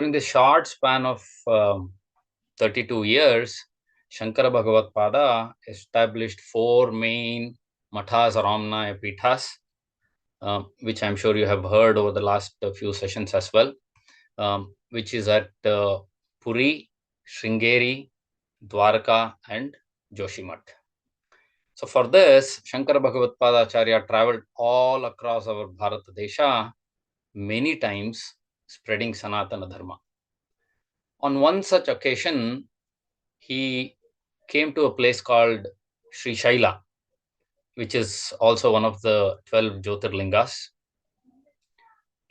During the short span of 32 years, Shankara Bhagavatpada established 4 main mathas or Ramnaya Pithas, which I'm sure you have heard over the last few sessions as well, which is at Puri, Sringeri, Dwarka, and Joshimath. So for this, Shankara Bhagavatpada Acharya traveled all across our Bharat Desha many times, spreading Sanatana Dharma. On one such occasion, he came to a place called Sri Shaila, which is also one of the 12 Jyotirlingas.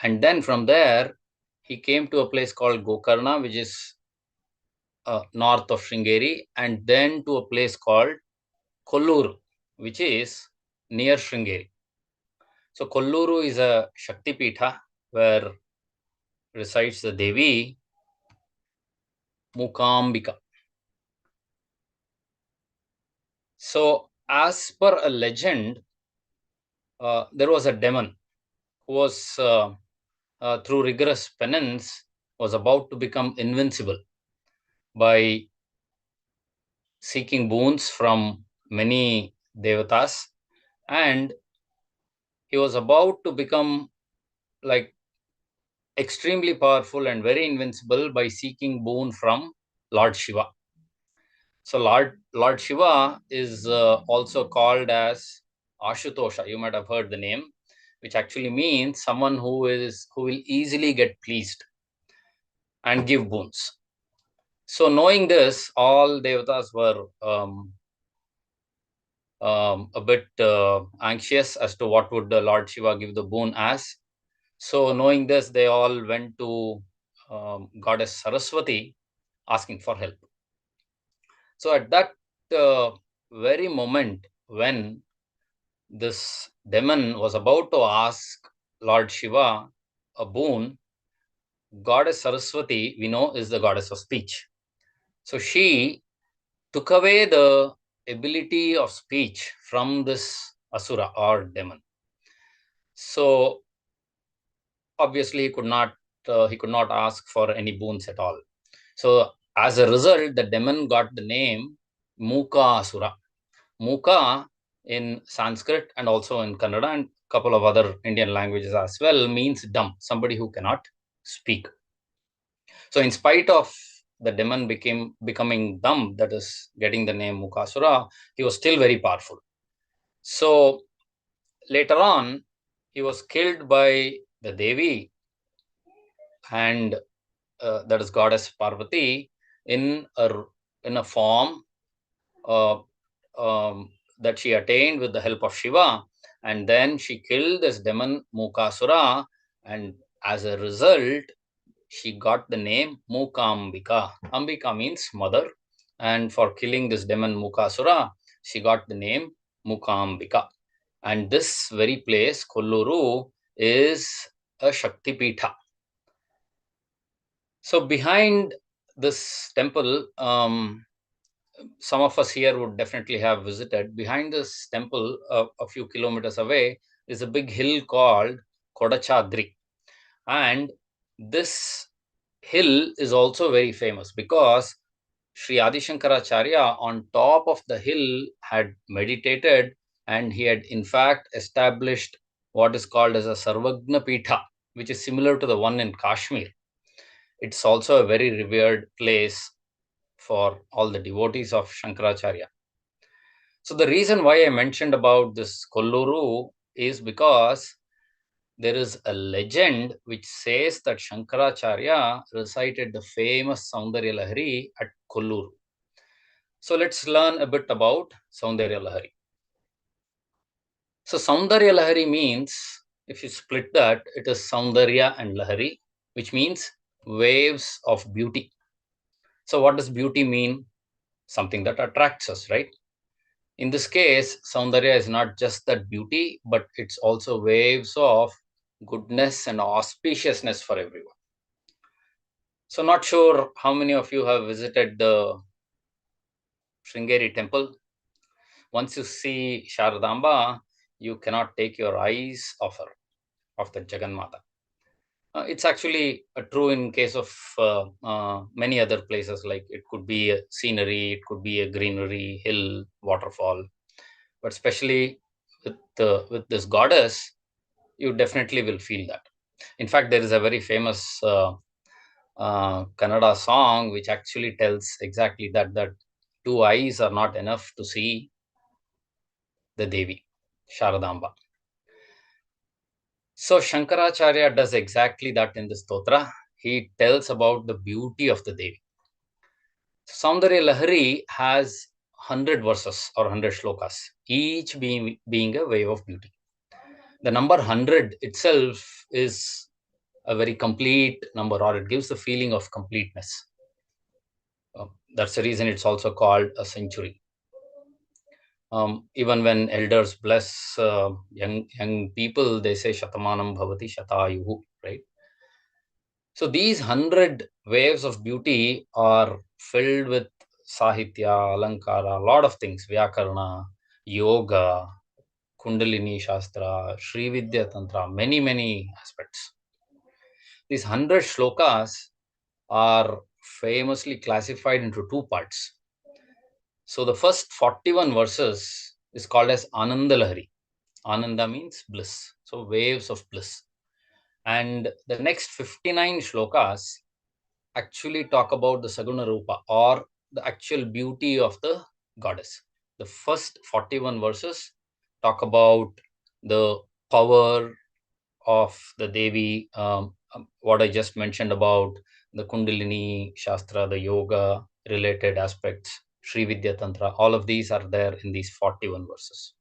And then from there, he came to a place called Gokarna, which is north of Sringeri, and then to a place called Kolluru, which is near Sringeri. So Kolluru is a Shakti Pitha where resides the Devi Mukambika. So as per a legend, there was a demon who was, through rigorous penance, was about to become invincible by seeking boons from many devatas, and he was about to become like extremely powerful and very invincible by seeking boon from Lord Shiva. So Lord Shiva is also called as Ashutosha. You might have heard the name, which actually means someone who will easily get pleased and give boons. So knowing this, all devatas were a bit anxious as to what would the Lord Shiva give the boon as. So knowing this, they all went to goddess Saraswati asking for help. So at that very moment when this demon was about to ask Lord Shiva a boon, goddess Saraswati, we know, is the goddess of speech. So she took away the ability of speech from this asura or demon. So obviously he could not ask for any boons at all. So as a result, the demon got the name Muka Asura. Muka in Sanskrit and also in Kannada and a couple of other Indian languages as well means dumb, somebody who cannot speak. So in spite of the demon becoming dumb, that is getting the name Mukasura, he was still very powerful. So later on, he was killed by the Devi, and that is goddess Parvati, in a form that she attained with the help of Shiva, and then she killed this demon Mukasura, and as a result, she got the name Mukambika. Ambika means mother, and for killing this demon Mukasura, she got the name Mukambika. And this very place, Kolluru, is a Shakti Pitha. So behind this temple, some of us here would definitely have visited. Behind this temple, a few kilometers away, is a big hill called Kodachadri. And this hill is also very famous because Sri Adi shaṅkarāchārya on top of the hill had meditated, and he had in fact established what is called as a Sarvagna Pitha, which is similar to the one in Kashmir. It's also a very revered place for all the devotees of Shaṅkarāchārya. So the reason why I mentioned about this Kolluru is because there is a legend which says that Shaṅkarāchārya recited the famous soundaryalaharī at Kolluru. So let's learn a bit about soundaryalaharī. So soundaryalaharī means, if you split that, it is Soundarya and Lahari, which means waves of beauty. So what does beauty mean? Something that attracts us, right? In this case, Soundarya is not just that beauty, but it's also waves of goodness and auspiciousness for everyone. So not sure how many of you have visited the Sringeri temple. Once you see Sharadamba, you cannot take your eyes off her, of the Jagannatha. It's actually true in case of many other places, like it could be a scenery, it could be a greenery, hill, waterfall. But especially with this goddess, you definitely will feel that. In fact, there is a very famous Kannada song which actually tells exactly that two eyes are not enough to see the Devi, Sharadamba. So Shankaracharya does exactly that in the stotra. He tells about the beauty of the Devi. Soundaryalaharī has 100 verses or 100 shlokas, each being a wave of beauty. The number 100 itself is a very complete number, or it gives the feeling of completeness. That's the reason it's also called a century. Even when elders bless young people, they say Shatamanam Bhavati Shatayuhu, right? So these 100 waves of beauty are filled with Sahitya, Alankara, a lot of things, Vyakarna, Yoga, Kundalini Shastra, Sri Vidya Tantra, many aspects. These 100 shlokas are famously classified into two parts. So the first 41 verses is called as Anandalahari. Ananda means bliss. So waves of bliss. And the next 59 shlokas actually talk about the Saguna Rupa, or the actual beauty of the goddess. The first 41 verses talk about the power of the Devi, what I just mentioned about the Kundalini Shastra, the yoga related aspects, Sri Vidya Tantra, all of these are there in these 41 verses.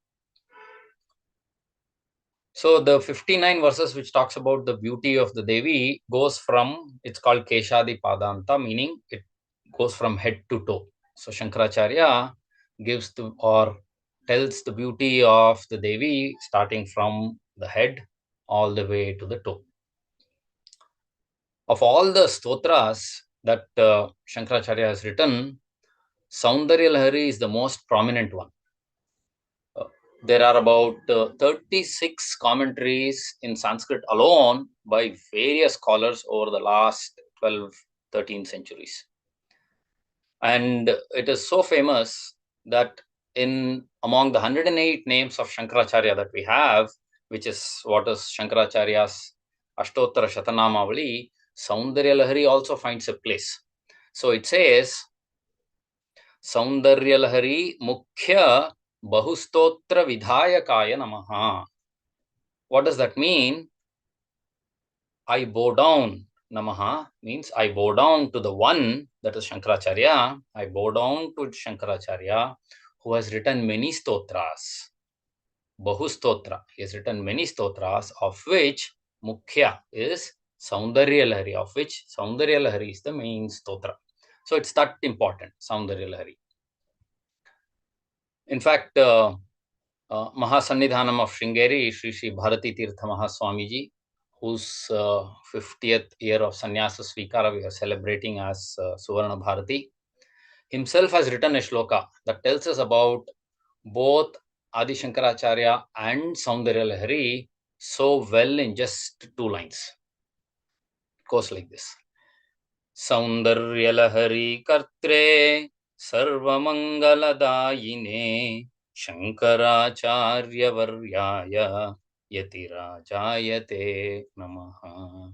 So the 59 verses which talks about the beauty of the Devi goes from, it's called Keshadi Padanta, meaning it goes from head to toe. So Shankaracharya gives or tells the beauty of the Devi starting from the head all the way to the toe. Of all the stotras that Shankaracharya has written, Soundaryalaharī is the most prominent one. There are about 36 commentaries in Sanskrit alone by various scholars over the last 12, 13 centuries. And it is so famous that in among the 108 names of Shankaracharya that we have, which is what is Shankaracharya's Ashtottara Shatanamavali, Soundaryalaharī also finds a place. So it says, Soundaryalaharī Mukhya Bahustotra Vidhayakaya Namaha. What does that mean? I bow down. Namaha means I bow down to the one, that is Shankaracharya. I bow down to Shankaracharya, who has written many stotras. Bahustotra. He has written many stotras, of which Mukhya is Soundaryalaharī, of which Soundaryalaharī is the main stotra. So it's that important, Soundaryalaharī. In fact, Mahasannidhanam of Sringeri, Sri Bharati Tirtha Mahaswamiji, whose 50th year of Sannyasa Svikara we are celebrating as Suvarna Bharati, himself has written a shloka that tells us about both Adi Shankaracharya and Soundaryalaharī so well in just 2 lines. It goes like this. Soundaryalaharī Kartre Sarvamangaladayine shaṅkarāchārya varyāya yatirājāyate namaha.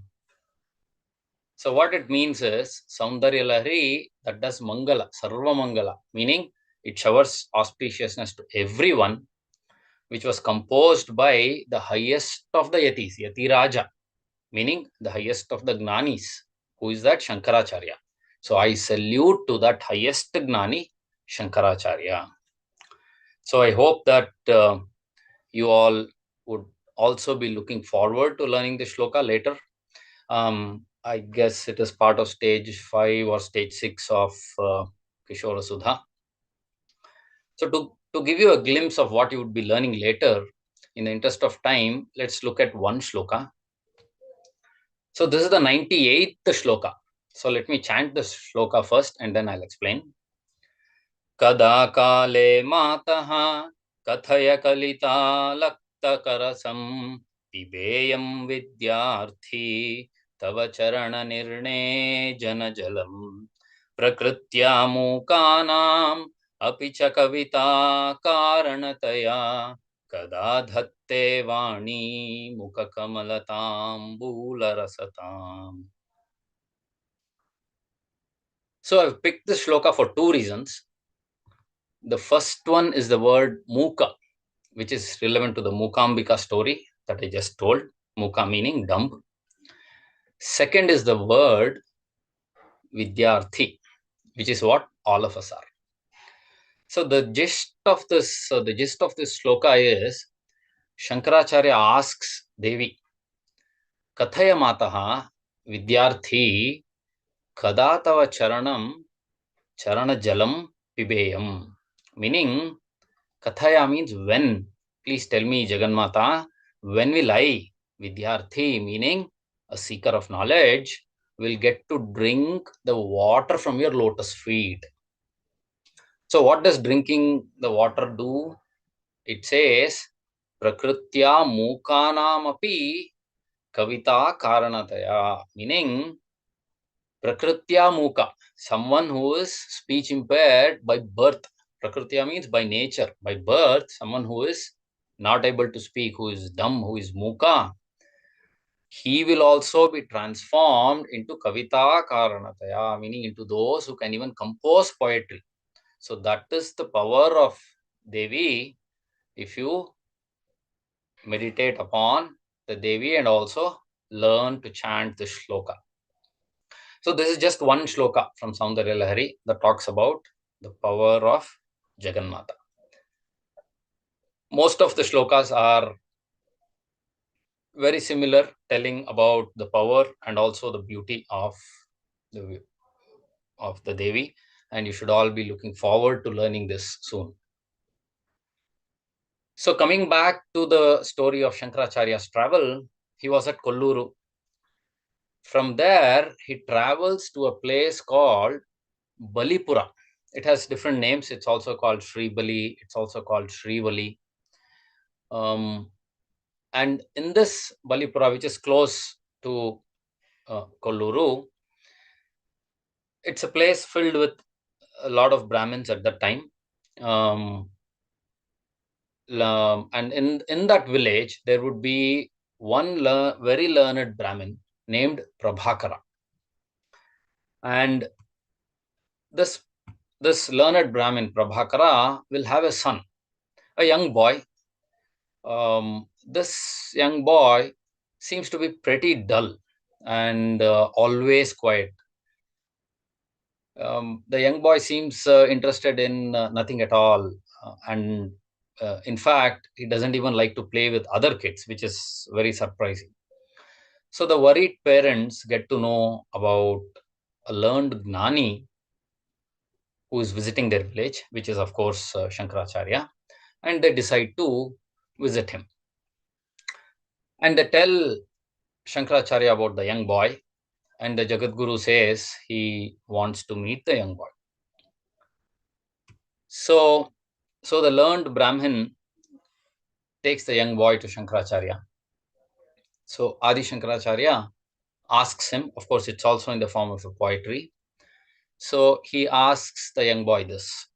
So what it means is, Soundaryalaharī, that does mangala, sarva mangala, meaning it showers auspiciousness to everyone, which was composed by the highest of the yatis, Yatiraja, meaning the highest of the Gnanis. Who is that? Shankaracharya. So I salute to that highest Gnani, Shankaracharya. So I hope that you all would also be looking forward to learning the shloka later. I guess it is part of stage 5 or stage 6 of Kishora Sudha. So to give you a glimpse of what you would be learning later, in the interest of time, let's look at one shloka. So this is the 98th shloka. So let me chant this shloka first and then I'll explain. Kada kale mataha kathaya kalita lakta karasam pibeyam vidyarthi tava charana nirne jana jalam prakrutya mukanam api cha kavita karanataya kada dhatte vani mukha kamalatam bularasatam. So I've picked this shloka for two reasons. The first one is the word mukha, which is relevant to the Mukambika story that I just told. Mukha meaning dumb. Second is the word vidyarthi, which is what all of us are. So the gist of this shloka is Shankaracharya asks Devi, Kathaya mataha vidyarthi kada tava charana jalam pibeyam. Meaning, Kathaya means when. Please tell me, Jagannatha, when will I, Vidyarthi, meaning a seeker of knowledge, will get to drink the water from your lotus feet? So what does drinking the water do? It says, Prakrutya mukanam api kavita karanataya, meaning Prakrutya mukha, someone who is speech impaired by birth. Prakrutya means by nature, by birth, someone who is not able to speak, who is dumb, who is mukha. He will also be transformed into kavita karanataya, meaning into those who can even compose poetry. So that is the power of Devi if you meditate upon the Devi and also learn to chant the shloka. So this is just one shloka from Soundaryalaharī that talks about the power of Jagannatha. Most of the shlokas are very similar, telling about the power and also the beauty of the Devi, and you should all be looking forward to learning this soon. So coming back to the story of Shankaracharya's travel, he was at Kolluru. From there, he travels to a place called Balipura. It has different names. It's also called Sri Bali. It's also called Sri Vali. And in this Balipura, which is close to Kolluru, it's a place filled with a lot of Brahmins at that time. And in that village, there would be one very learned Brahmin named Prabhakara. And this learned Brahmin, Prabhakara, will have a son, a young boy. This young boy seems to be pretty dull and always quiet. The young boy seems interested in nothing at all. And in fact, he doesn't even like to play with other kids, which is very surprising. So the worried parents get to know about a learned Gnani who is visiting their village, which is, of course, Shankaracharya, and they decide to visit him. And they tell Shankaracharya about the young boy, and the Jagadguru says he wants to meet the young boy. So the learned Brahmin takes the young boy to Shankaracharya. So Adi Shankaracharya asks him, of course, it's also in the form of a poetry. So he asks the young boy this.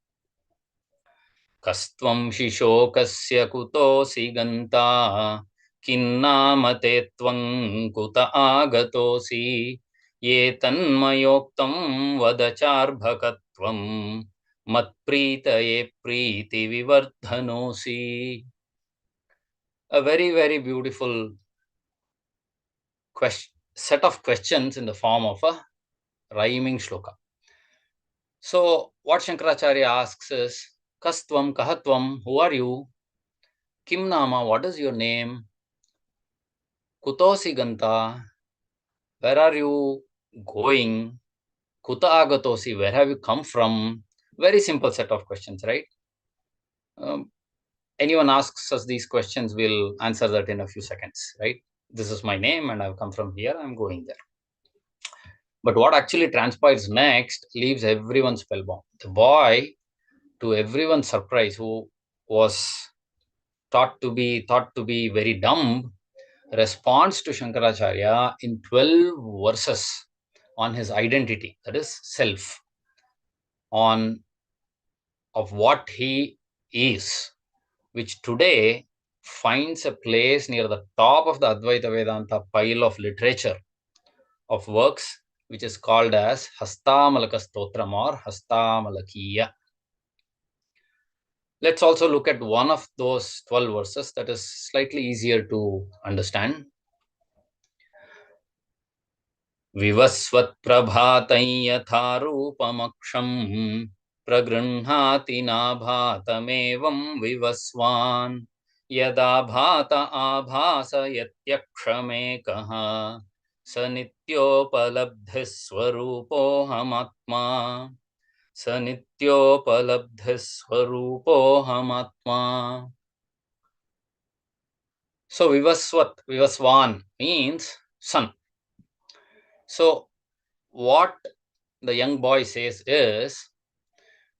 Kastvam shishokasya kutosi ganta kinnamate tvam kuta agatosi ye tanmayoktam vadacharbhakatvam matpritaye priti vivardhanosi. A very, very beautiful set of questions in the form of a rhyming shloka. So what Shankaracharya asks is, Kastvam, Kahatvam, who are you? Kim Nama, what is your name? Kutosi Ganta, where are you going? Kuta Agatosi, where have you come from? Very simple set of questions, right? Anyone asks us these questions, we'll answer that in a few seconds, right? This is my name and I've come from here, I'm going there. But what actually transpires next leaves everyone spellbound. The boy, to everyone's surprise, who was thought to be very dumb, responds to Shaṅkarāchārya in 12 verses on his identity, that is self, on of what he is, which today finds a place near the top of the Advaita Vedanta pile of literature of works, which is called as Hastāmalakāchārya or Hastāmalakīya. Let's also look at one of those 12 verses that is slightly easier to understand. Vivasvat prabhatai yatha rūpamakṣam pragruṇhāti nābhātamevam vivasvān yada bhāta ābhāsa yatyakṣamekah sa nityopalabdhis swarupohamatma sa nityopalabdhis swarupohamatma. So Vivasvan means sun. So what the young boy says is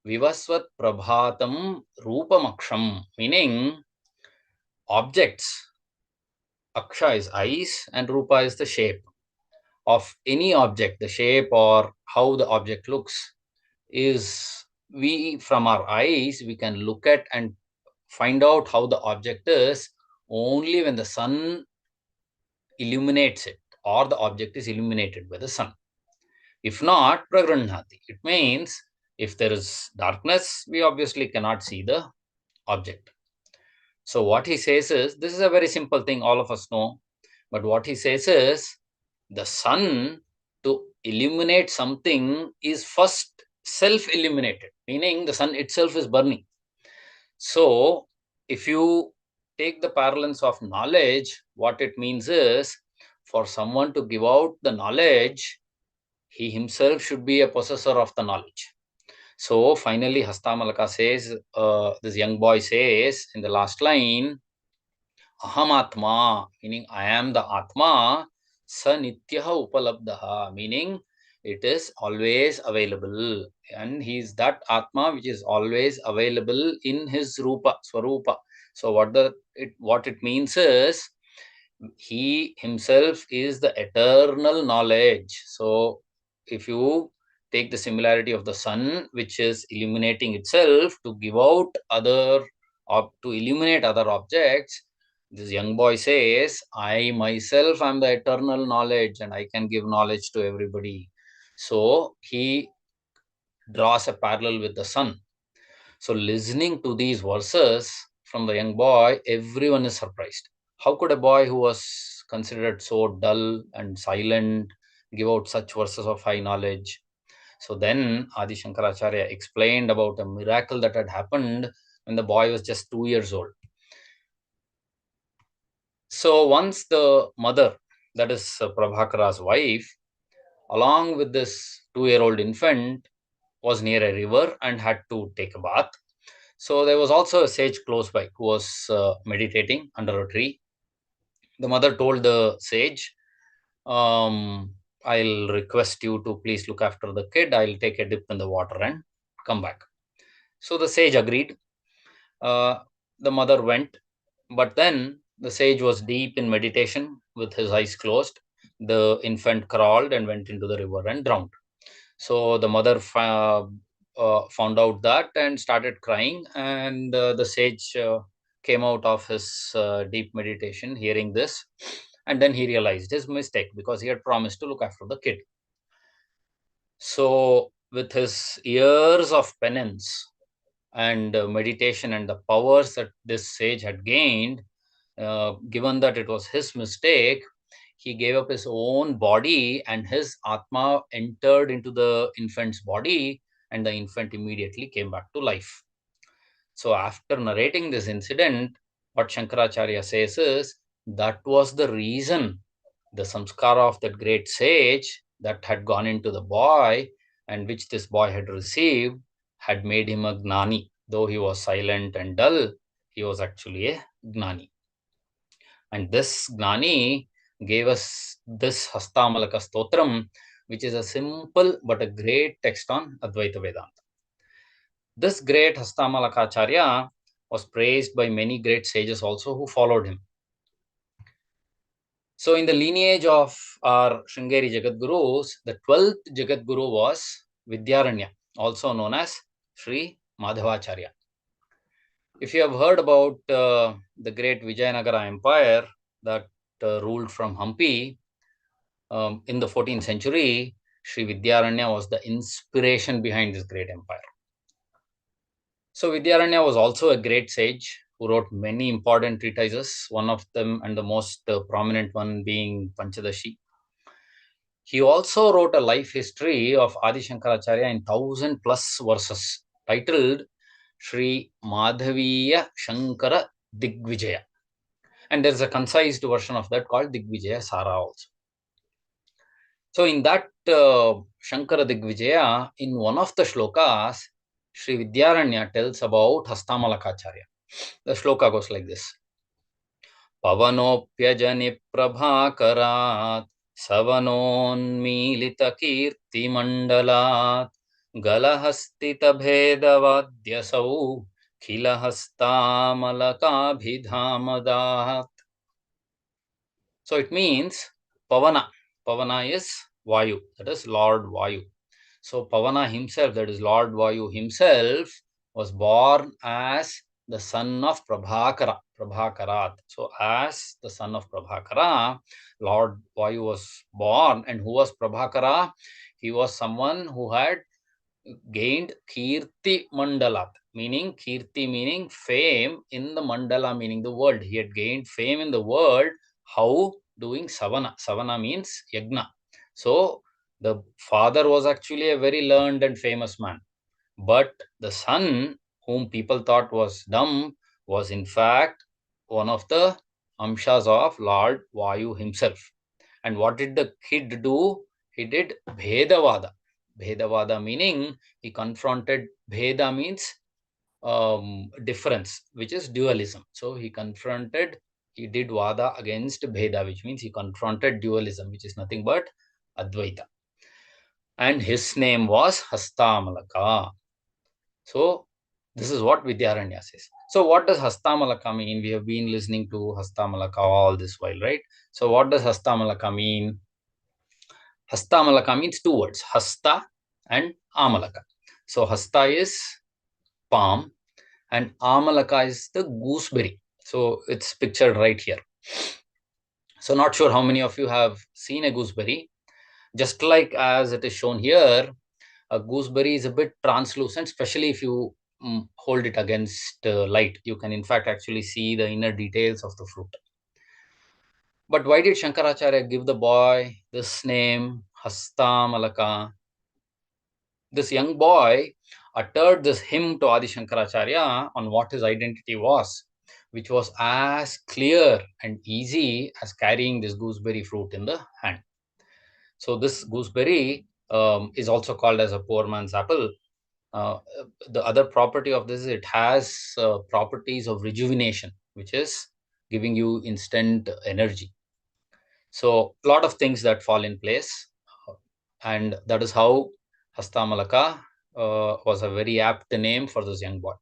Vivasvat Prabhatam Rupamaksham, meaning objects. Aksha is eyes and Rupa is the shape of any object. The shape or how the object looks is, we from our eyes we can look at and find out how the object is only when the sun illuminates it or the object is illuminated by the sun. If not, pragruṇhāti. It means if there is darkness, we obviously cannot see the object. So what he says is, this is a very simple thing all of us know, but what he says is, the sun to illuminate something is first self-illuminated, meaning the sun itself is burning. So if you take the parlance of knowledge, what it means is, for someone to give out the knowledge, he himself should be a possessor of the knowledge. So finally, Hastamalaka says, this young boy says in the last line, Aham Atma, meaning I am the Atma, Sa Nityaha Upalabdaha, meaning it is always available. And he is that Atma which is always available in his Rupa, Swarupa. So what it means is, he himself is the eternal knowledge. So if you take the similarity of the sun, which is illuminating itself to give out other, or to illuminate other objects, this young boy says, I myself am the eternal knowledge and I can give knowledge to everybody. So he draws a parallel with the sun. So listening to these verses from the young boy, everyone is surprised. How could a boy who was considered so dull and silent give out such verses of high knowledge? So then Adi Shaṅkarāchārya explained about a miracle that had happened when the boy was just 2 years old. So once the mother, that is Prabhakara's wife, along with this 2-year-old infant, was near a river and had to take a bath. So there was also a sage close by who was meditating under a tree. The mother told the sage, I'll request you to please look after the kid. I'll take a dip in the water and come back. So the sage agreed. The mother went, but then the sage was deep in meditation with his eyes closed. The infant crawled and went into the river and drowned. So the mother found out that and started crying, and the sage came out of his deep meditation hearing this, and then he realized his mistake because he had promised to look after the kid. So with his years of penance and meditation and the powers that this sage had gained, given that it was his mistake, he gave up his own body and his Atma entered into the infant's body, and the infant immediately came back to life. So after narrating this incident, what Shaṅkarāchārya says is, that was the reason the samskara of that great sage that had gone into the boy and which this boy had received had made him a gnani. Though he was silent and dull, he was actually a gnani. And this Gnani gave us this Hastamalaka Stotram, which is a simple but a great text on Advaita Vedanta. This great Hastāmalakāchārya was praised by many great sages also who followed him. So in the lineage of our Sringeri Jagadgurus, the 12th Jagadguru was Vidyaranya, also known as Sri Madhavacharya. If you have heard about the great Vijayanagara Empire that ruled from Hampi in the 14th century, Sri Vidyaranya was the inspiration behind this great empire. So Vidyaranya was also a great sage who wrote many important treatises, one of them and the most prominent one being Panchadashi. He also wrote a life history of Adi Shaṅkarāchārya in 1000+ verses, titled Sri Madhaviya Shankara Digvijaya. And there's a concised version of that called Digvijaya Sara also. So in that Shankara Digvijaya, in one of the shlokas, Sri Vidyaranya tells about hastāmalakāchārya. The shloka goes like this. Pavanopyajani prabhakarat savanonmilita kirti mandalat galahastita bhedavadyasau khila hastāmalakābhidhamadat. So it means Pavana. Pavana is Vayu, that is Lord Vayu. So Pavana himself, that is Lord Vayu himself, was born as the son of Prabhakara, Prabhakarat. So as the son of Prabhakara, Lord Vayu was born. And who was Prabhakara? He was someone who had gained Kirti Mandalat, meaning Kirti meaning fame in the Mandala, meaning the world. He had gained fame in the world. How? Doing Savana. Savana means Yagna. So the father was actually a very learned and famous man. But the son, whom people thought was dumb, was in fact one of the Amshas of Lord Vayu himself. And what did the kid do? He did Bhedavada. Bhedavada meaning he confronted, Bheda means difference, which is dualism. So he did Vada against Bheda, which means he confronted dualism, which is nothing but Advaita. And his name was Hastāmalaka. So this is what Vidyaranya says. So what does Hastāmalaka mean? We have been listening to Hastāmalaka all this while, right? So what does Hastāmalaka mean? Hastāmalaka means two words, Hasta and Amalaka. So Hasta is palm and Amalaka is the gooseberry. So it's pictured right here. So not sure how many of you have seen a gooseberry. Just like as it is shown here, a gooseberry is a bit translucent, especially if you hold it against light. You can in fact actually see the inner details of the fruit. But why did Shaṅkarāchārya give the boy this name, Hastāmalaka? This young boy uttered this hymn to Adi Shaṅkarāchārya on what his identity was, which was as clear and easy as carrying this gooseberry fruit in the hand. So this gooseberry is also called as a poor man's apple. The other property of this is it has properties of rejuvenation, which is giving you instant energy. So a lot of things that fall in place, and that is how Hastāmalaka was a very apt name for this young boy.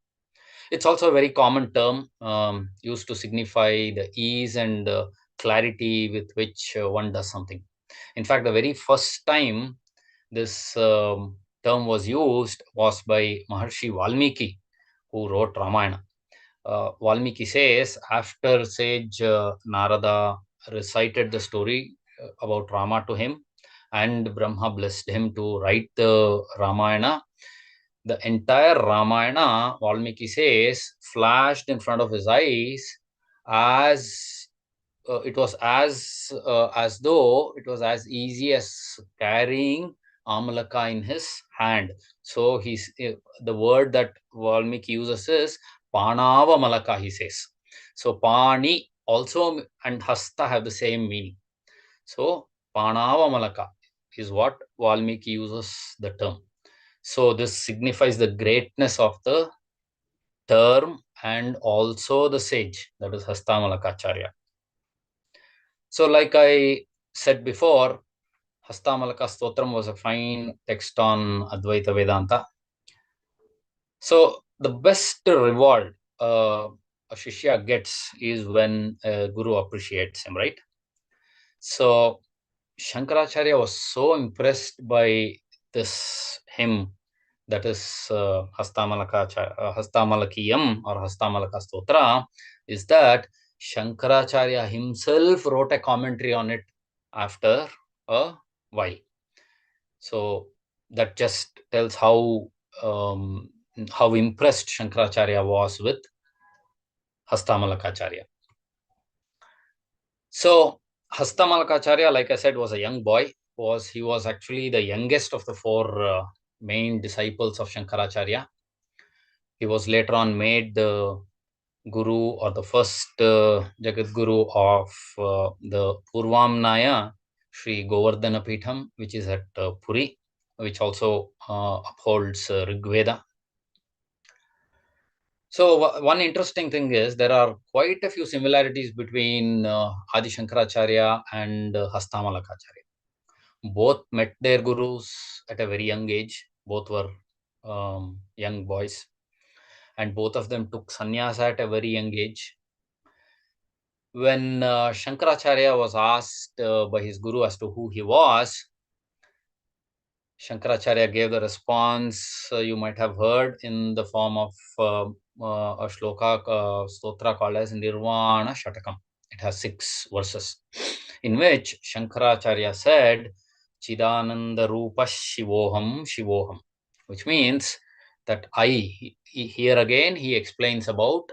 It's also a very common term used to signify the ease and clarity with which one does something. In fact, the very first time this term was used was by Maharshi Valmiki, who wrote Ramayana. Valmiki says, after sage Narada recited the story about Rama to him, and Brahma blessed him to write the Ramayana, the entire Ramayana, Valmiki says, flashed in front of his eyes as it was as though it was as easy as carrying Amalaka in his hand. So the word that Valmiki uses is Panava Malaka, he says. So Pani also and Hasta have the same meaning. So Panava Malaka is what Valmiki uses the term. So this signifies the greatness of the term and also the sage, that is Hastāmalakāchārya. So like I said before, Hastāmalaka Stotram was a fine text on Advaita Vedanta. So the best reward a Shishya gets is when a Guru appreciates him, right? So Shankaracharya was so impressed by this hymn, that is Hastamalakiyam or Hastamalaka Stotra, is that Shankaracharya himself wrote a commentary on it after a while. So that just tells how impressed Shankaracharya was with Hastāmalakāchārya. So Hastāmalakāchārya, like I said, was a young boy. He was actually the youngest of the four main disciples of Shankaracharya. He was later on made the guru or the first Jagat Guru of the Purvamnaya Sri Govardhana Pitham, which is at Puri, which also upholds Rig Veda. So one interesting thing is there are quite a few similarities between Adi Shankaracharya and Hastāmalakāchārya. Both met their gurus at a very young age. Both were young boys, and both of them took sannyasa at a very young age. When Shankaracharya was asked by his guru as to who he was, Shankaracharya gave the response you might have heard in the form of a shloka stotra called as Nirvana Shatakam. It has 6 verses, in which Shankaracharya said, Chidananda Rupa Shivoham Shivoham, which means that here again he explains about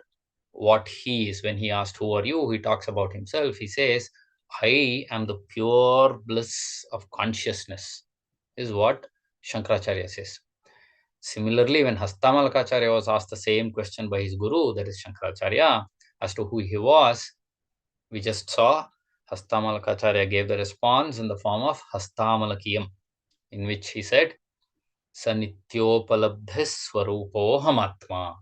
what he is. When he asked, who are you? He talks about himself. He says, I am the pure bliss of consciousness, is what Shankaracharya says. Similarly, when Hastāmalakāchārya was asked the same question by his guru, that is Shankaracharya, as to who he was, we just saw Hastāmalakāchārya gave the response in the form of Hastāmalakiyam, in which he said, Sanityopalabdhis swarupohamatma,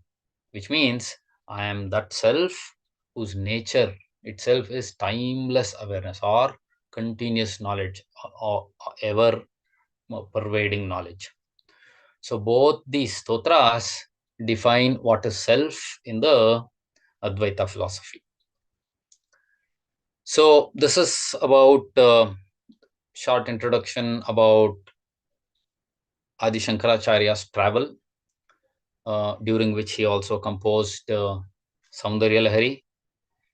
which means I am that self whose nature itself is timeless awareness or continuous knowledge or ever pervading knowledge. So both these stotras define what is self in the Advaita philosophy. So this is about short introduction about Adi Shankaracharya's travel, during which he also composed soundaryalaharī.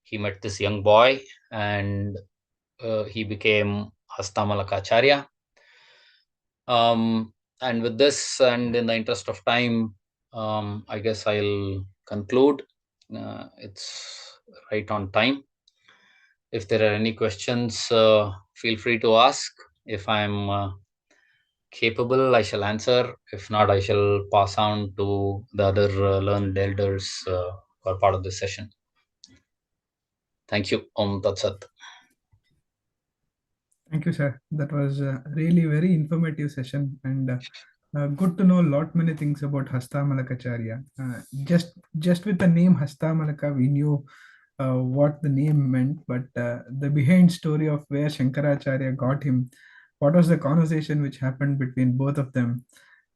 He met this young boy and he became hastāmalakāchārya. And with this, and in the interest of time, I guess I'll conclude. It's right on time. If there are any questions, feel free to ask. If I'm capable, I shall answer. If not, I shall pass on to the other learned elders who are part of this session. Thank you. Om Tat Sat. Thank you, sir. That was really very informative session, and good to know many things about Hastāmalakāchārya. Just with the name Hastāmalaka, we knew what the name meant, but the behind story of where Shankaracharya got him, what was the conversation which happened between both of them,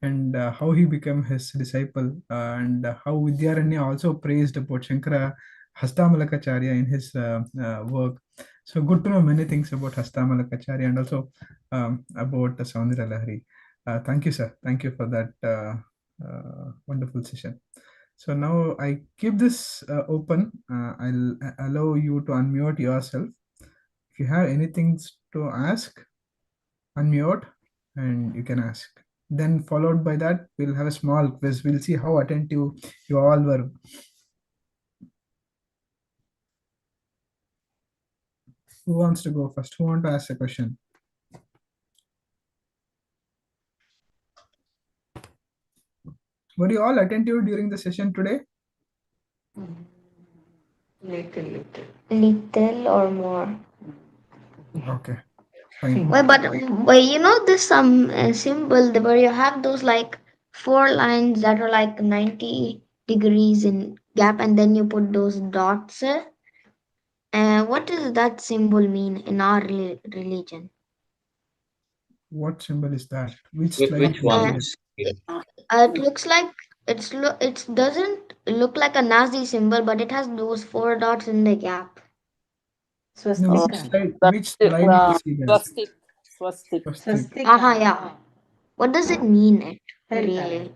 and how he became his disciple, and how Vidyaranya also praised about Shankara Hastāmalakāchārya in his work. So good to know many things about Hastāmalakāchārya and also about the soundaryalaharī. Thank you, sir. Thank you for that wonderful session. So now I keep this open. I'll allow you to unmute yourself. If you have anything to ask, unmute and you can ask. Then followed by that, we'll have a small quiz. We'll see how attentive you all were. Who wants to go first? Who wants to ask a question? Were you all attentive during the session today? Little or more. Okay, fine. Well, but you know this symbol where you have those like 4 lines that are like 90 degrees in gap, and then you put those dots. What does that symbol mean in our religion? What symbol is that? Which slide? Which one? It looks like it doesn't look like a Nazi symbol, but it has those 4 dots in the gap. No, which slide you see there? Swastik. Swastik. Yeah. What does it mean, it really?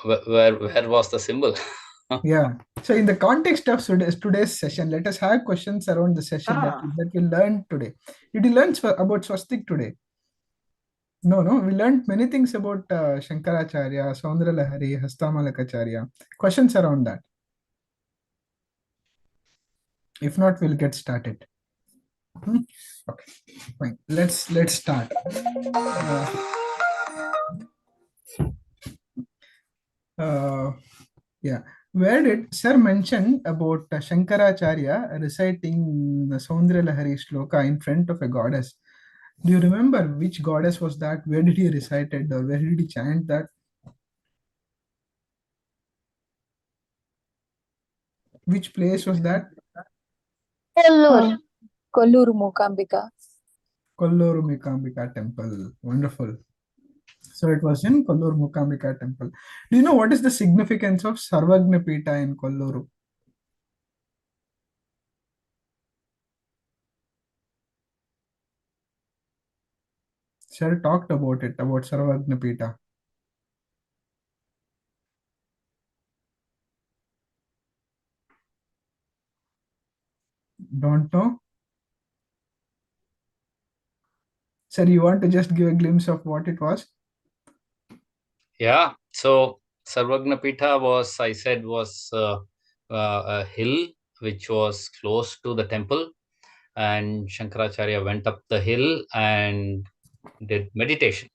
Where was the symbol? Yeah. So in the context of today's session, let us have questions around the session that we learned today. Did you learn about swastik today? No, we learned many things about shaṅkarāchārya, soundaryalaharī, hastāmalakāchārya. Questions around that. If not, we'll get started. Okay, fine. Let's start. Yeah. Where did Sir mention about shaṅkarāchārya reciting the soundaryalaharī shloka in front of a goddess? Do you remember which goddess was that? Where did he recite it, or where did he chant that? Which place was that? Kolluru Mookambika. Kolluru Mookambika temple. Wonderful. So it was in Kolluru Mookambika temple. Do you know what is the significance of Sarvagna Pita in Kolluru? Sir talked about it, about Sarvagna Pita. Don't know? Sir, you want to just give a glimpse of what it was? Yeah. So Sarvagna Pita was a hill which was close to the temple, and Shankaracharya went up the hill and did meditation.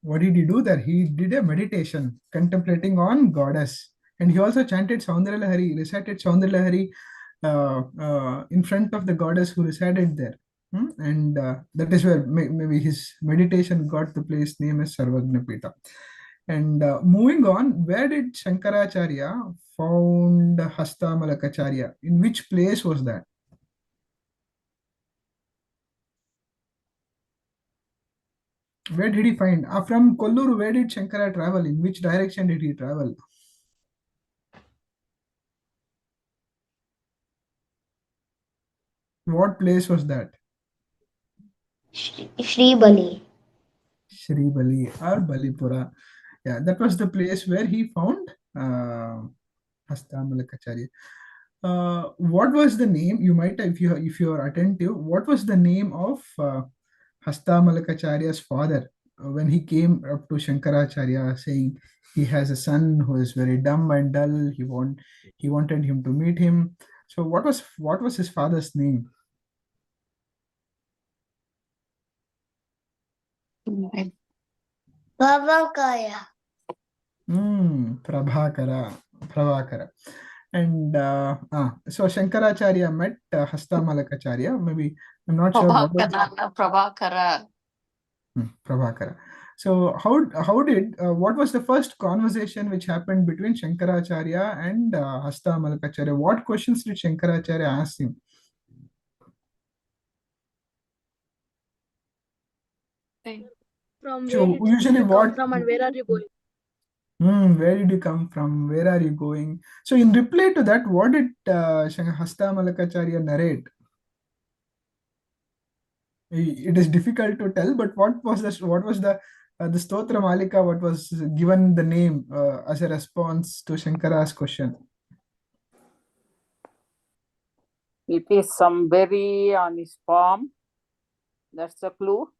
What did he do there? He did a meditation contemplating on goddess. And he also chanted Soundaryalaharī, recited Soundaryalaharī in front of the goddess who resided there. And that is where maybe his meditation got the place name as Sarvagna Pita. And moving on, where did Shankaracharya found Hastāmalakāchārya? In which place was that? Where did he find? From Kolluru, where did Shankara travel? In which direction did he travel? What place was that? Shribali. Shribali or Balipura. Yeah, that was the place where he found Hastāmalakāchārya. What was the name? You might, if you are attentive, what was the name of Hastāmalakāchārya's father when he came up to Shankaracharya saying he has a son who is very dumb and dull? He wanted him to meet him. So what was his father's name? Prabhakara. Prabhakara. And so Shankaracharya met Hastāmalakāchārya. Maybe I'm not sure. Prabhakara. Prabhakara. So how did what was the first conversation which happened between Shankaracharya and Hastāmalakāchārya? What questions did Shankaracharya ask him? From So where did usually you what? come from and where are you going? Where did you come from? Where are you going? So in reply to that, what did Hastāmalakāchārya narrate? It is difficult to tell, but what was the Stotra Malika? What was given the name as a response to Shankara's question? It is some berry on his palm. That's the clue.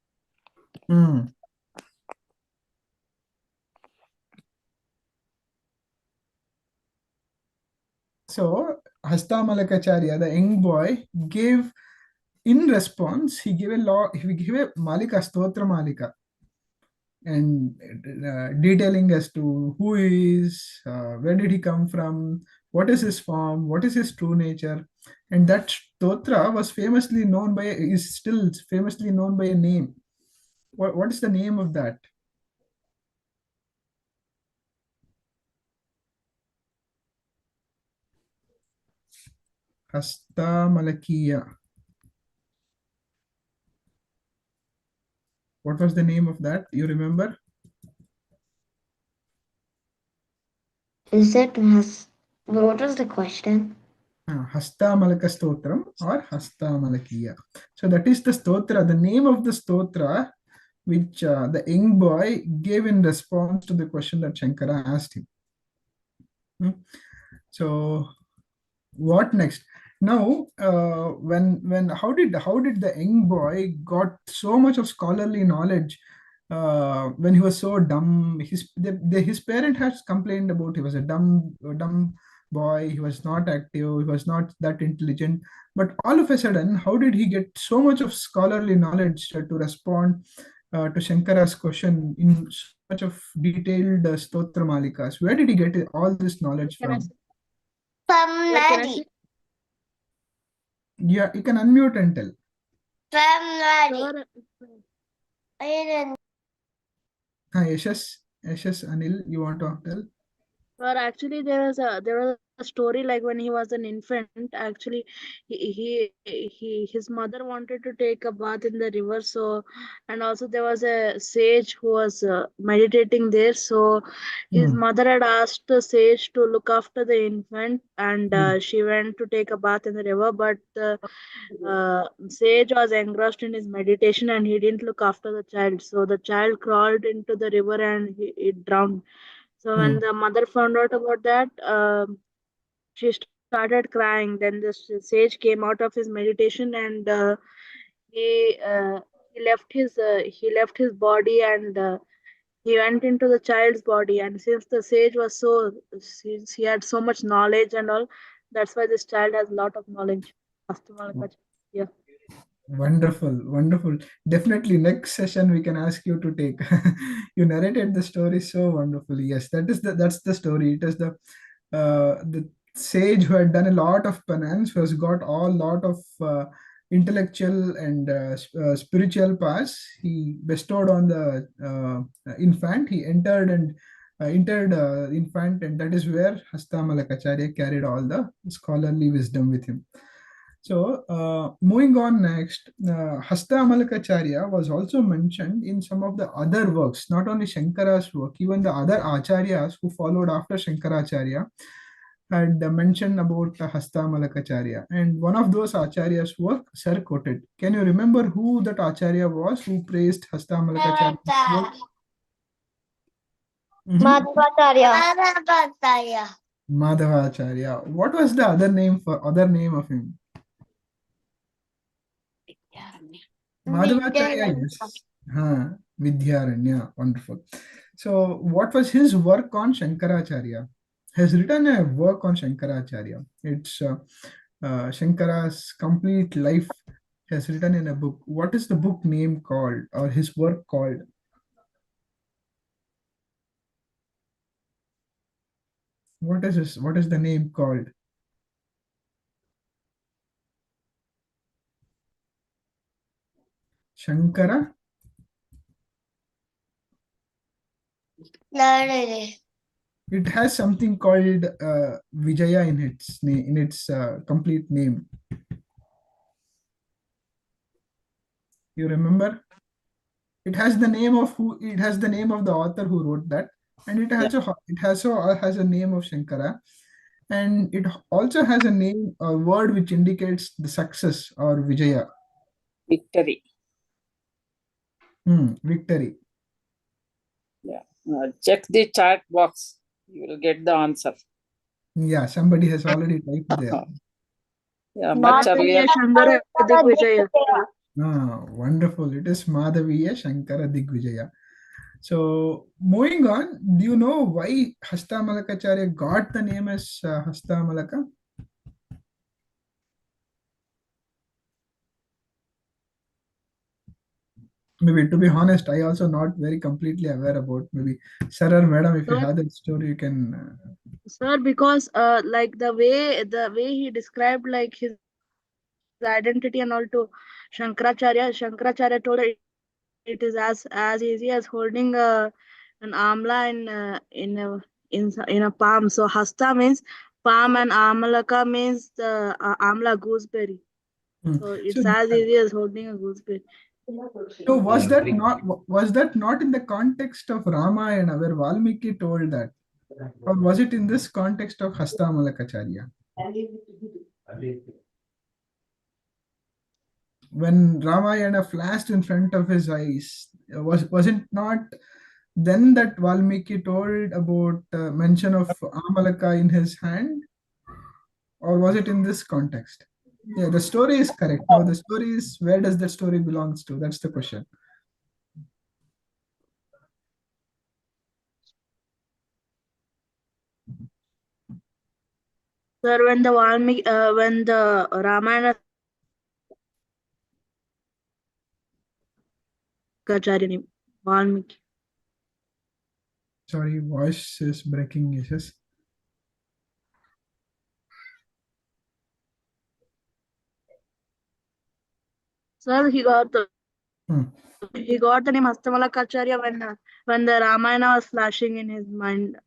So Hastāmalakāchārya, the young boy, gave in response. He gave a Malika, Stotra Malika, and detailing as to who he is, where did he come from, what is his form, what is his true nature. And that stotra was is still famously known by a name. What is the name of that? Hastāmalakīya. What was the name of that? You remember? Is it What was the question? Hastamalaka Stotram or Hastamalakiya. So that is the stotra, the name of the stotra which the young boy gave in response to the question that Shankara asked him. So what next? Now, when how did the young boy got so much of scholarly knowledge when he was so dumb? His parent has complained about he was a dumb boy. He was not active. He was not that intelligent. But all of a sudden, how did he get so much of scholarly knowledge to respond to Shankara's question in so much of detailed stotra malikas? Where did he get all this knowledge Can I from? say? From Can I Nadi. say? Yeah, you can unmute and tell. From Nadi. Sir, Yashas, Anil, you want to tell? Sir, actually, there was a story like when he was an infant. Actually, his mother wanted to take a bath in the river. So, and also there was a sage who was meditating there. So, his mother had asked the sage to look after the infant, and she went to take a bath in the river. But the sage was engrossed in his meditation, and he didn't look after the child. So the child crawled into the river and it drowned. So when the mother found out about that, she started crying. Then the sage came out of his meditation, and he uh, he left his body, and he went into the child's body. And since the sage was since he had so much knowledge and all, that's why this child has a lot of knowledge. Yeah. Wonderful, wonderful. Definitely, next session we can ask you to take. You narrated the story so wonderfully. Yes, that's the story. It is the sage who had done a lot of penance, who has got all lot of intellectual and spiritual paths. He bestowed on the infant. He entered infant, and that is where Hastāmalakāchārya carried all the scholarly wisdom with him. So, moving on next, Hastāmalakāchārya was also mentioned in some of the other works, not only Shankara's work, even the other acharyas who followed after Shaṅkarāchārya had mentioned about Hastāmalakāchārya. And one of those acharyas was Sir quoted. Can you remember who that acharya was who praised Hastāmalakāchārya? Madhvacharya. Madhavacharya. What was the other name of him? Madhavacharya, yes. Vidyaranya, wonderful. So, what was his work on Shaṅkarāchārya? He has written a work on Shaṅkarāchārya. It's Shankara's complete life. He has written in a book. What is the book name called, or his work called? What is the name called? Shankara? It has something called Vijaya in its complete name. You remember? It has the name of the author who wrote that, and it also has a name of Shankara, and it also has a word which indicates the success or Vijaya. Victory. Victory. Yeah. Check the chat box. You will get the answer. Yeah, somebody has already typed there. Yeah, much earlier. Shankara Digvijaya. Wonderful. It is Madhaviya Shankara Digvijaya. So, moving on, do you know why Hastāmalakāchārya got the name as Hastāmalaka? Maybe, to be honest, I also not very completely aware about. Maybe sir or madam, if you have that story, you can. Sir, because like the way he described like his identity and all to Shaṅkarāchārya told it is as easy as holding an amla in a palm. So hasta means palm and amalaka means the amla gooseberry. So it's as easy as holding a gooseberry. So was that not in the context of Ramayana where Valmiki told that? Or was it in this context of hastāmalakāchārya? When Ramayana flashed in front of his eyes, was it not then that Valmiki told about mention of Amalaka in his hand, or was it in this context? Yeah, the story is correct. Now the story is, where does the story belongs to? That's the question. Sir, when the Ramayana Kacharya name, Valmiki. Sorry, voice is breaking. Yes. Sir, he got the Hmm. name hastāmalakāchārya when the Ramayana was flashing in his mind.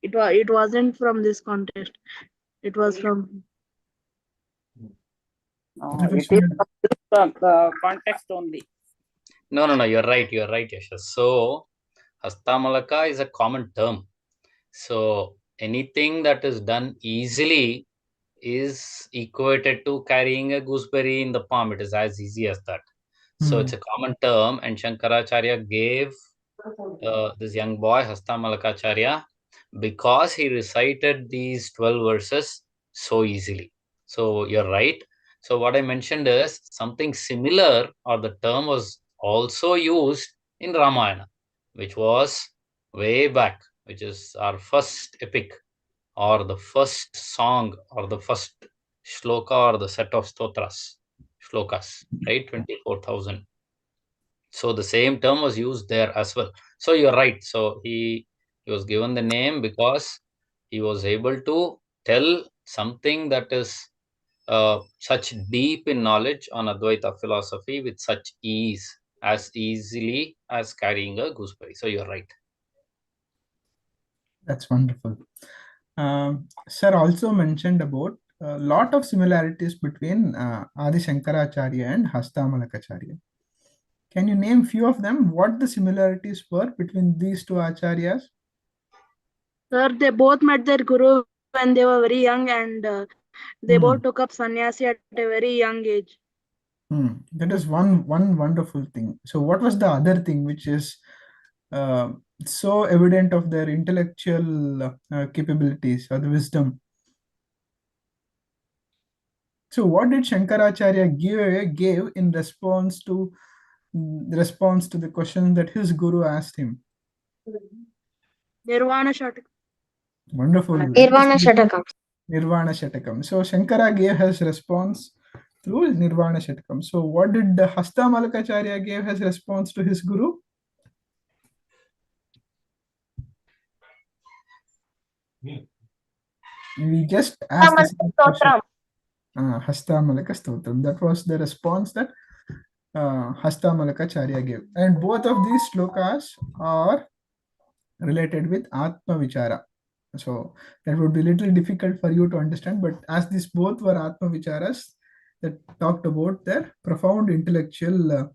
It wasn't from this context. It was from It It was is from- from this context only. No, you're right, Yasha. So Hastamalaka is a common term. So anything that is done easily is equated to carrying a gooseberry in the palm. It is as easy as that. So it's a common term, and shaṅkarāchārya gave this young boy hastāmalakāchārya because he recited these 12 verses so easily. So you're right. So what I mentioned is something similar, or the term was also used in Ramayana, which was way back, which is our first epic, or the first song, or the first shloka, or the set of shlokas, right? 24,000. So the same term was used there as well. So you're right. So he was given the name because he was able to tell something that is such deep in knowledge on Advaita philosophy with such ease, as easily as carrying a gooseberry. So you're right. That's wonderful. Sir also mentioned about a lot of similarities between Adi Shaṅkarāchārya and hastāmalakāchārya. Can you name few of them? What the similarities were between these two acharyas? Sir, they both met their guru when they were very young, and they both took up sannyasi at a very young age. That is one wonderful thing. So what was the other thing which is so evident of their intellectual capabilities or the wisdom? So what did Shaṅkarāchārya gave in response to the question that his guru asked him? Nirvana Shatakam. Wonderful. Nirvana Shatakam. Nirvana Shatakam. So Shankara gave his response through Nirvana Shatakam. So what did the hastāmalakāchārya gave his response to his guru? We just asked the same question. Hastāmalaka Stotram. That was the response that hastāmalakāchārya gave. And both of these shlokas are related with Atma Vichara. So that would be a little difficult for you to understand, but as these both were Atma Vicharas that talked about their profound intellectual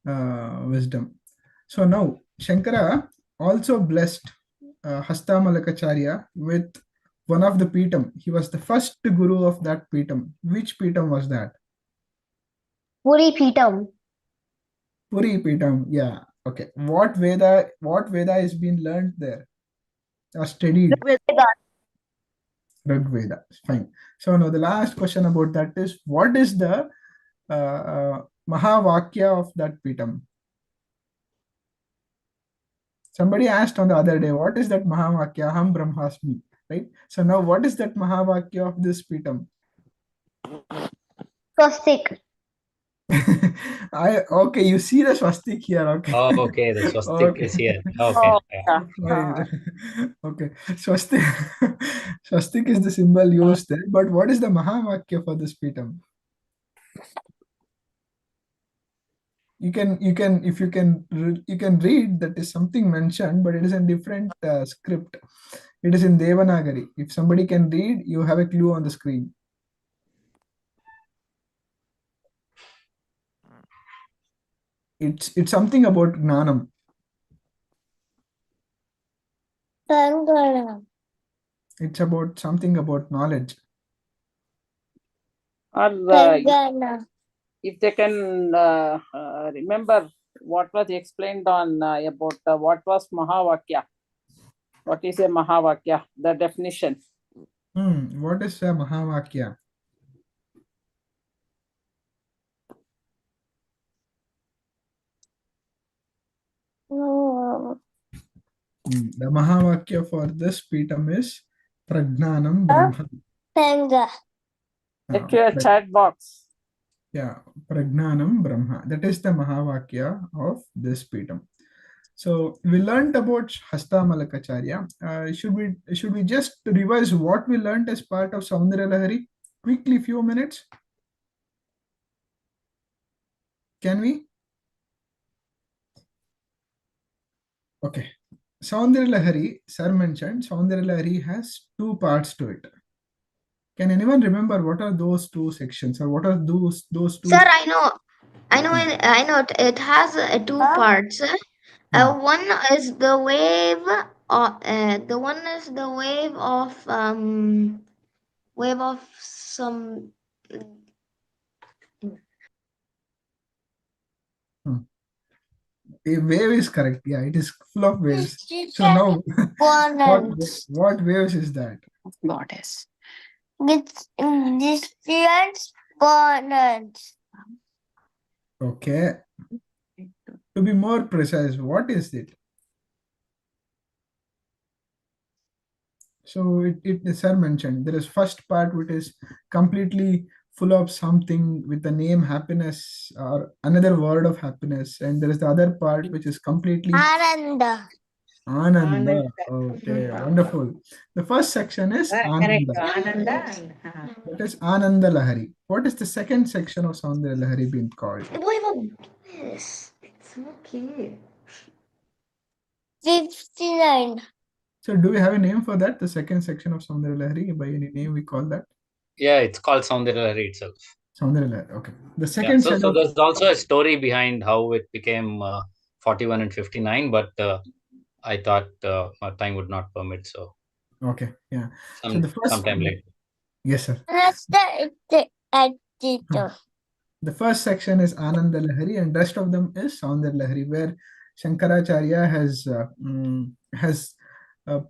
wisdom. So now Shankara also blessed hastāmalakāchārya with one of the Pitam. He was the first guru of that Pitam. Which Pitam was that? Puri Pitam. Puri Pitam, yeah. Okay. What Veda is being learned there or studied? Rig Veda. Fine. So now the last question about that is, what is the Mahavakya of that Pitam? Somebody asked on the other day, what is that Mahavakya? Aham Brahmasmi. Right? So now what is that Mahavakya of this Pitam? Swastik. Okay, you see the swastik here. Okay. Oh, okay. The swastik is here. Okay. Oh, Yeah. Okay. Swastik is the symbol used there. But what is the Mahavakya for this Pitam? You can read, that is something mentioned, but it is in different script. It is in Devanagari. If somebody can read, you have a clue on the screen. It's something about Gnanam. It's about something about knowledge. Or if they can remember what was explained on about what was Mahavakya. What is a Mahavakya? The definition. What is a Mahavakya? The Mahavakya for this Pitam is Pragnanam Brahma. Check your chat box. Yeah, Pragnanam Brahma. That is the Mahavakya of this Pitam. So we learned about hastāmalakāchārya. Should we just revise what we learned as part of soundaryalaharī? Quickly, few minutes. Can we? Okay. Soundaryalaharī, sir mentioned, soundaryalaharī has two parts to it. Can anyone remember what are those two sections, or what are those two? Sir, I know. It has two parts. One is the wave. The one is the wave of some. A wave is correct. Yeah, it is full of waves. So now, what waves is that? Goddess. With different components. Okay. To be more precise, what is it? So it sir mentioned there is first part which is completely full of something with the name happiness or another word of happiness, and there is the other part which is completely Ananda. Ananda. Okay, wonderful. The first section is Correct. Ananda. Ananda. That is Ananda Lahari. What is the second section of Soundarya Lahari being called? The wave of bliss. It's okay. 59. So do we have a name for that? The second section of Soundarya Lahari, by any name we call that? Yeah, it's called soundaryalaharī itself. Soundarya Lahari. Okay. The Yeah, second so, set so of there's also a story behind how it became 41 and 59, but I thought my time would not permit, so okay, yeah. So the first sometime later. Yes, sir. That's the editor. The first section is Ananda Lahari, and rest of them is Soundarya Lahari, where shaṅkarāchārya has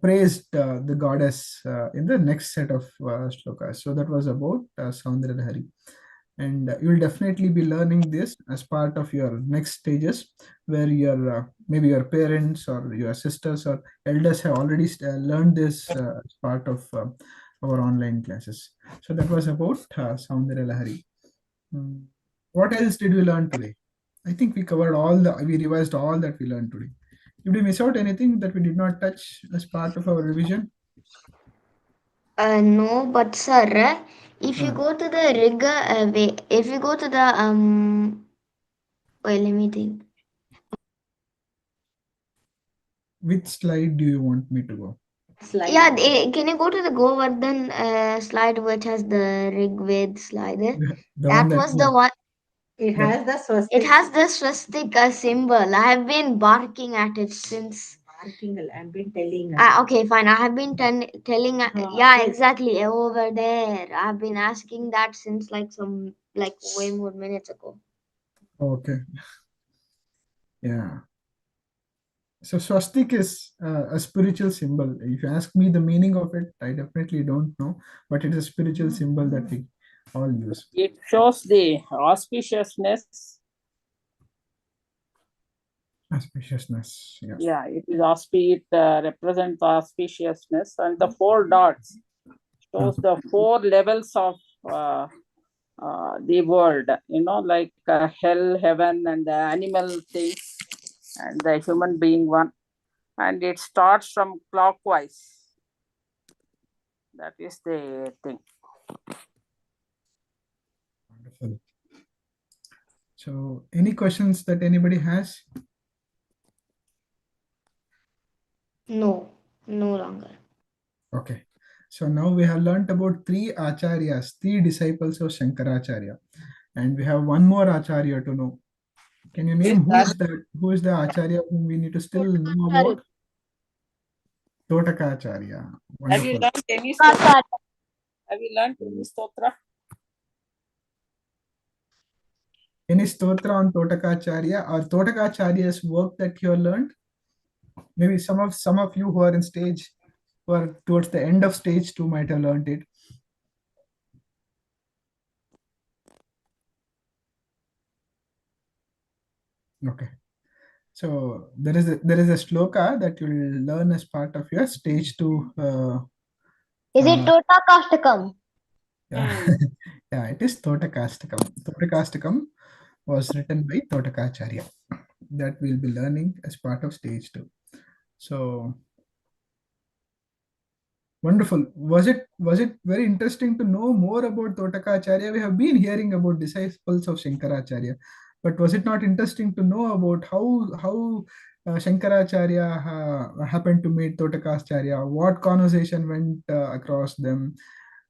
praised the goddess in the next set of shlokas. So that was about Soundarya Lahari. And you will definitely be learning this as part of your next stages, where your maybe your parents or your sisters or elders have already learned this as part of our online classes. So that was about Soundarya Lahari. What else did we learn today? I think we covered we revised all that we learned today. Did we miss out anything that we did not touch as part of our revision? No, but sir, if you go to the rig, if you go to the wait, let me think. Which slide do you want me to go? Slide. Yeah, can you go to the Govardhan slide which has the Rigved slide? That was the one. It has the swastika. It has the swastika symbol. I have been barking at it since. I've been telling. Okay, fine. I have been telling. Yeah, exactly. Over there. I've been asking that since like way more minutes ago. Okay. Yeah. So swastik is a spiritual symbol. If you ask me the meaning of it, I definitely don't know, but it is a spiritual symbol that we all use. It shows the auspiciousness. Auspiciousness. Yeah. Yeah, it is it represents auspiciousness, and the 4 dots shows the 4 levels of the world. You know, like hell, heaven, and the animal things, and the human being one. And it starts from clockwise. That is the thing. Wonderful. So, any questions that anybody has? No, no longer. Okay. So now we have learnt about 3 acharyas, 3 disciples of shaṅkarāchārya, and we have one more acharya to know. Can you name who is the acharya whom we need to still know about? Totakāchārya. Have you Wonderful. learned any stotra? Have you learned any stotra? Any stotra on Totakāchārya or Totakāchārya's work that you have learned? Maybe some of you who are in stage, who are towards the end of stage 2 might have learned it. Okay. So there is a shloka that you will learn as part of your stage 2. Is it Totakāstakam? Yeah. Yeah, it is Totakāstakam. Totakāstakam was written by Totakāchārya. That we'll be learning as part of stage 2. So wonderful. Was it very interesting to know more about Totakāchārya? We have been hearing about disciples of Shaṅkarāchārya, but was it not interesting to know about how Shaṅkarāchārya happened to meet Totakāchārya? What conversation went across them,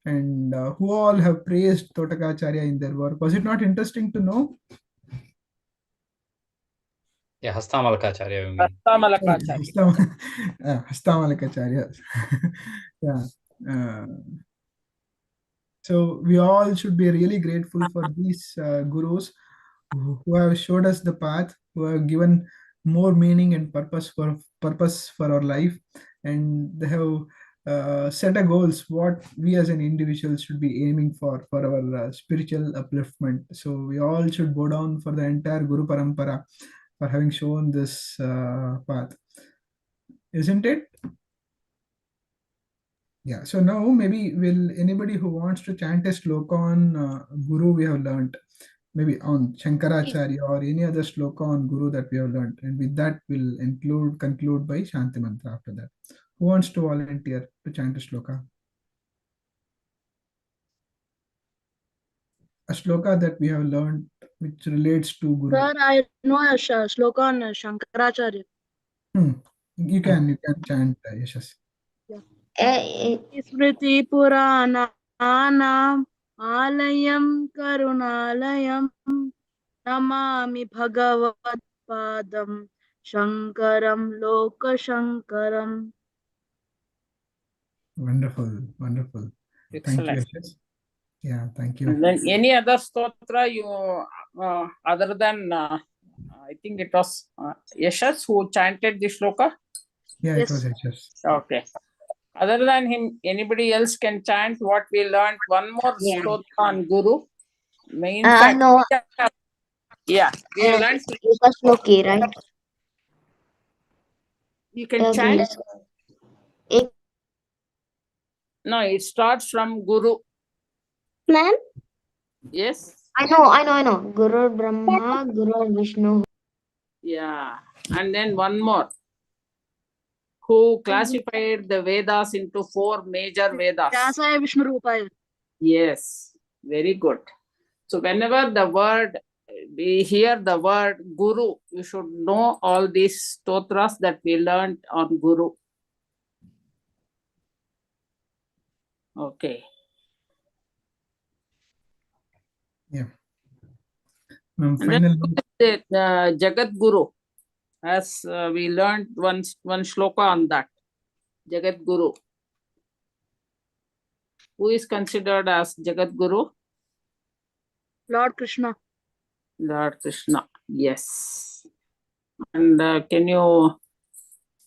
and who all have praised Totakāchārya in their work? Was it not interesting to know? Yeah, hastāmalakāchārya, you mean. Hastāmalakāchārya. Hastāmalakāchārya. Yeah. So we all should be really grateful for these gurus who have showed us the path, who have given more meaning and purpose for our life, and they have set a goals what we as an individual should be aiming for our spiritual upliftment. So we all should bow down for the entire Guru Parampara for having shown this path, isn't it? Yeah. So now maybe will anybody who wants to chant a sloka on Guru we have learned, maybe on Shaṅkarāchārya or any other sloka on Guru that we have learned, and with that we'll conclude by Shanti Mantra after that. Who wants to volunteer to chant a sloka? A sloka that we have learned which relates to Guru. Sir, I know a shloka on shaṅkarāchārya. You can chant Yashas. Smriti Puranānaṁ Ālayam Karunalayam Namami Bhagavat Padam Shaṅkaram Loka Shaṅkaram. Wonderful. Excellent. Thank you, Yashas. Yeah, thank you. And then any other stotra you other than I think it was Yashas who chanted the shloka? Yeah, Yes. it was Yashas. Okay. Other than him, anybody else can chant what we learned. One more Yeah. stotra on Guru. In I fact, know. yeah, we learned. Shloki, right? You can chant. Ek- No, it starts from Guru. Ma'am? Yes. I know. Guru Brahma, Guru Vishnu. Yeah. And then one more. Who classified the Vedas into 4 major Vedas? Vyasaya Vishnu Rupaya. Yes. Very good. So whenever we hear the word Guru, you should know all these stotras that we learned on Guru. Okay. Yeah. And Final. then Jagat Guru, as we learned one shloka on that. Jagat Guru. Who is considered as Jagat Guru? Lord Krishna. Lord Krishna. Yes. And can you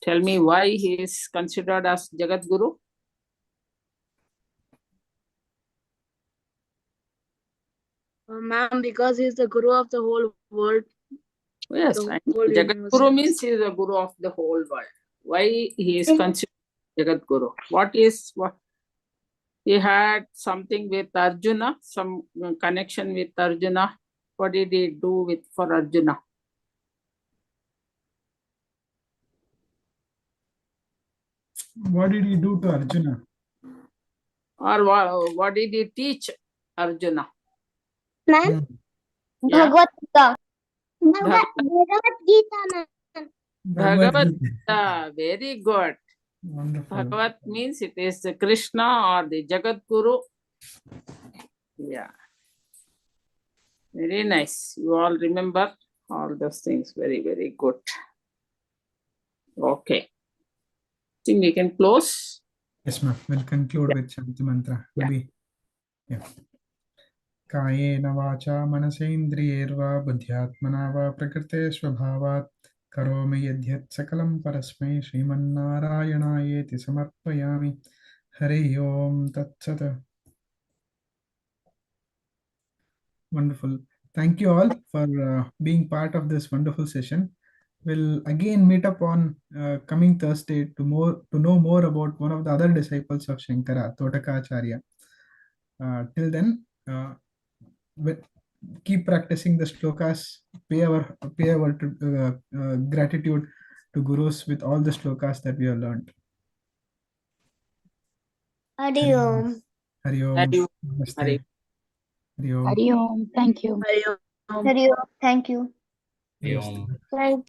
tell me why he is considered as Jagat Guru? Ma'am, because he is the Guru of the whole world. Yes, The and whole Jagat universe. Guru means he is the Guru of the whole world. Why he is considered Jagat Guru? What he had something with Arjuna, some connection with Arjuna. What did he do for Arjuna? What did he do to Arjuna? Or what did he teach Arjuna? Ma'am? Yeah. Bhagavad Gita. Bhagavad Gita, ma'am. Bhagavad Gita. Very good. Wonderful. Bhagavad means it is the Krishna or the Jagat Guru. Yeah. Very nice. You all remember all those things. Very, very good. Okay. think we can close. Yes, ma'am. We'll conclude with Shanti Mantra. Maybe. Yeah. कायेन वाचा मनसेन्द्रियैर्वा बुद्ध्यात्मना वा प्रकृते स्वभावात् करोमि यद्यत् सकलं परस्मै श्रीमन्नारायणायेति समर्पयामि. हरि ओम तत्सत्. Wonderful. Thank you all for being part of this wonderful session. We'll again meet up on coming Thursday to know more about one of the other disciples of Shankara, Totakāchārya. Till then, keep practicing the shlokas. Pay our gratitude to gurus with all the shlokas that we have learned. Hari Om. Hari Om. Hari Om. Namaste. Hari. Hari Om. Hari Om. Thank you. Hari Om. Hari Om. Thank you. Hari Om. Thank